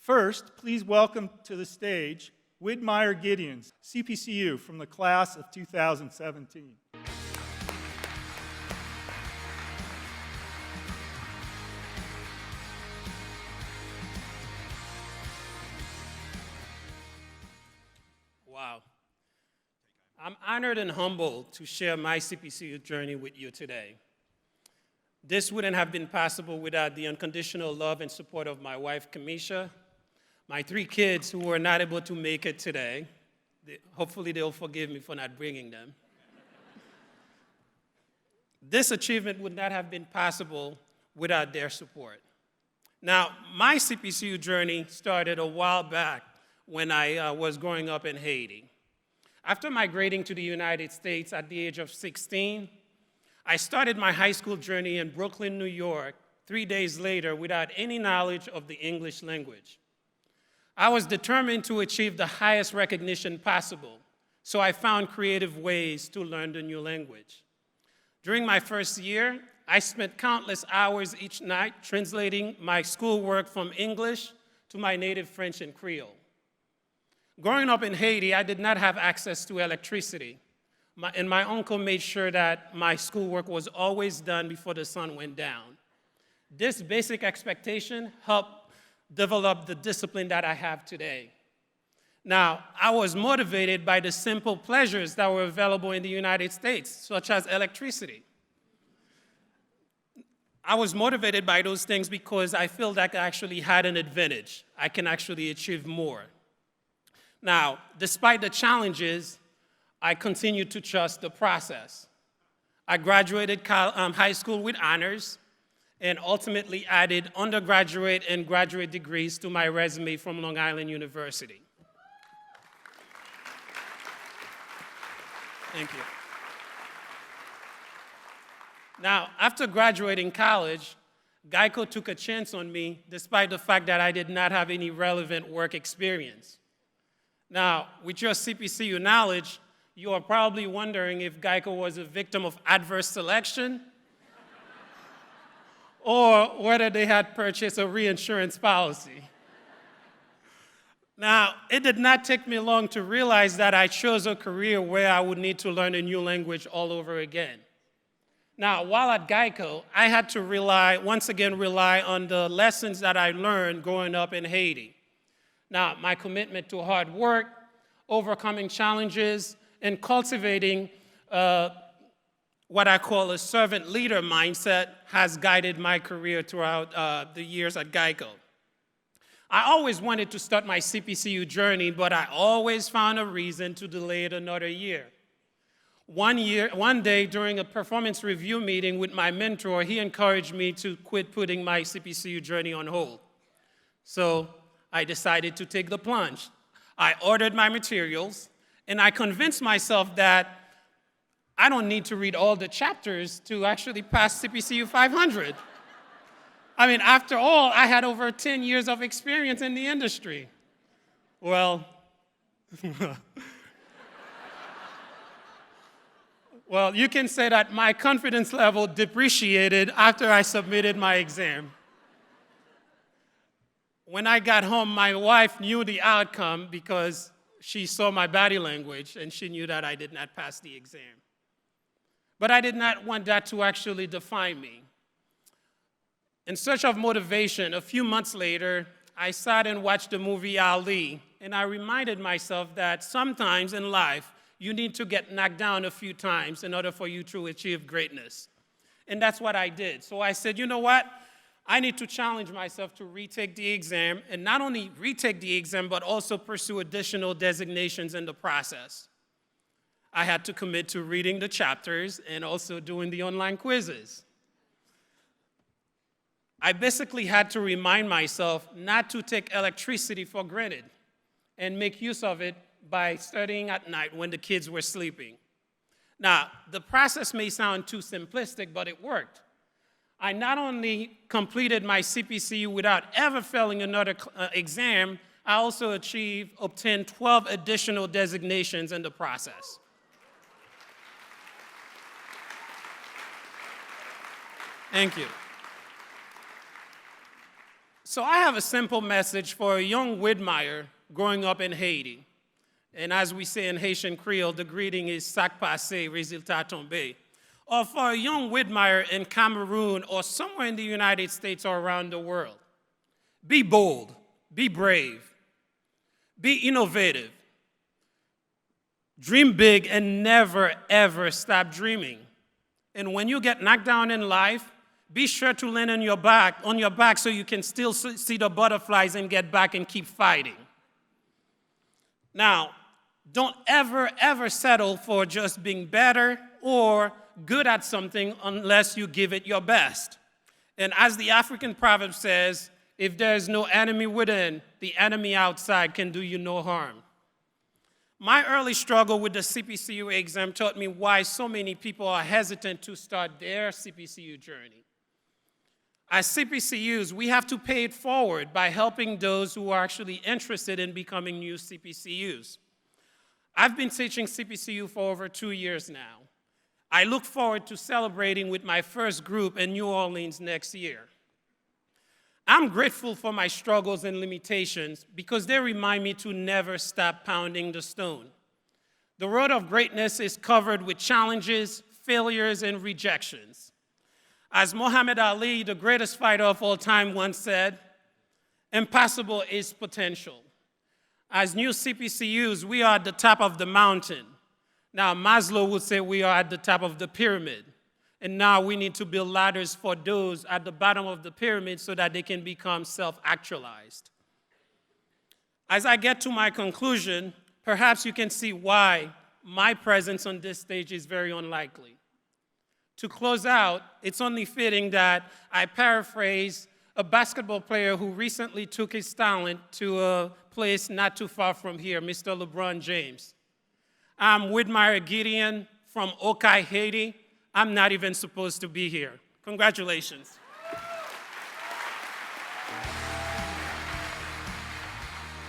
First, please welcome to the stage Wid Maylleur Gedeon, CPCU from the class of 2017. Wow. I'm honored and humbled to share my CPCU journey with you today. This wouldn't have been possible without the unconditional love and support of my wife, Kamisha, my 3 kids who were not able to make it today. Hopefully they'll forgive me for not bringing them. This achievement would not have been possible without their support. Now, my CPCU journey started a while back when I was growing up in Haiti. After migrating to the United States at the age of 16, I started my high school journey in Brooklyn, New York, 3 days later without any knowledge of the English language. I was determined to achieve the highest recognition possible, so I found creative ways to learn the new language. During my first year, I spent countless hours each night translating my schoolwork from English to my native French and Creole. Growing up in Haiti, I did not have access to electricity, and my uncle made sure that my schoolwork was always done before the sun went down. This basic expectation helped develop the discipline that I have today. Now, I was motivated by the simple pleasures that were available in the United States, such as electricity. I was motivated by those things because I feel that I actually had an advantage. I can actually achieve more. Now, despite the challenges, I continued to trust the process. I graduated high school with honors and ultimately added undergraduate and graduate degrees to my resume from Long Island University. Thank you. Now, after graduating college, GEICO took a chance on me despite the fact that I did not have any relevant work experience. Now, with your CPCU knowledge, you are probably wondering if GEICO was a victim of adverse selection or whether they had purchased a reinsurance policy. Now, it did not take me long to realize that I chose a career where I would need to learn a new language all over again. Now, while at GEICO, I had to once again rely on the lessons that I learned growing up in Haiti. Now, my commitment to hard work, overcoming challenges, and cultivating what I call a servant leader mindset has guided my career throughout the years at GEICO. I always wanted to start my CPCU journey, but I always found a reason to delay it another year. One day during a performance review meeting with my mentor, he encouraged me to quit putting my CPCU journey on hold. So I decided to take the plunge. I ordered my materials, and I convinced myself that I don't need to read all the chapters to actually pass CPCU 500. I mean, after all, I had over 10 years of experience in the industry. Well, well, you can say that my confidence level depreciated after I submitted my exam. When I got home, my wife knew the outcome because she saw my body language and she knew that I did not pass the exam. But I did not want that to actually define me. In search of motivation, a few months later, I sat and watched the movie Ali, and I reminded myself that sometimes in life, you need to get knocked down a few times in order for you to achieve greatness. And that's what I did. So I said, you know what? I need to challenge myself to retake the exam, and not only retake the exam, but also pursue additional designations in the process. I had to commit to reading the chapters and also doing the online quizzes. I basically had to remind myself not to take electricity for granted and make use of it by studying at night when the kids were sleeping. Now, the process may sound too simplistic, but it worked. I not only completed my CPCU without ever failing another exam, I also obtained 12 additional designations in the process. Thank you. So I have a simple message for a young Wid Maylleur growing up in Haiti. And as we say in Haitian Creole, the greeting is "Sac passé, résultat tombé." Or for a young Wid Maylleur in Cameroon or somewhere in the United States or around the world. Be bold, be brave, be innovative. Dream big and never, ever stop dreaming. And when you get knocked down in life, be sure to land on your back so you can still see the butterflies and get back and keep fighting. Now, don't ever, ever settle for just being better or good at something unless you give it your best. And as the African proverb says, if there is no enemy within, the enemy outside can do you no harm. My early struggle with the CPCU exam taught me why so many people are hesitant to start their CPCU journey. As CPCUs, we have to pay it forward by helping those who are actually interested in becoming new CPCUs. I've been teaching CPCU for over 2 years now. I look forward to celebrating with my first group in New Orleans next year. I'm grateful for my struggles and limitations because they remind me to never stop pounding the stone. The road of greatness is covered with challenges, failures, and rejections. As Muhammad Ali, the greatest fighter of all time, once said, impossible is potential. As new CPCUs, we are at the top of the mountain. Now, Maslow would say we are at the top of the pyramid. And now we need to build ladders for those at the bottom of the pyramid so that they can become self-actualized. As I get to my conclusion, perhaps you can see why my presence on this stage is very unlikely. To close out, it's only fitting that I paraphrase a basketball player who recently took his talent to a place not too far from here, Mr. LeBron James. I'm Wid Maylleur Gedeon from Okai, Haiti. I'm not even supposed to be here. Congratulations.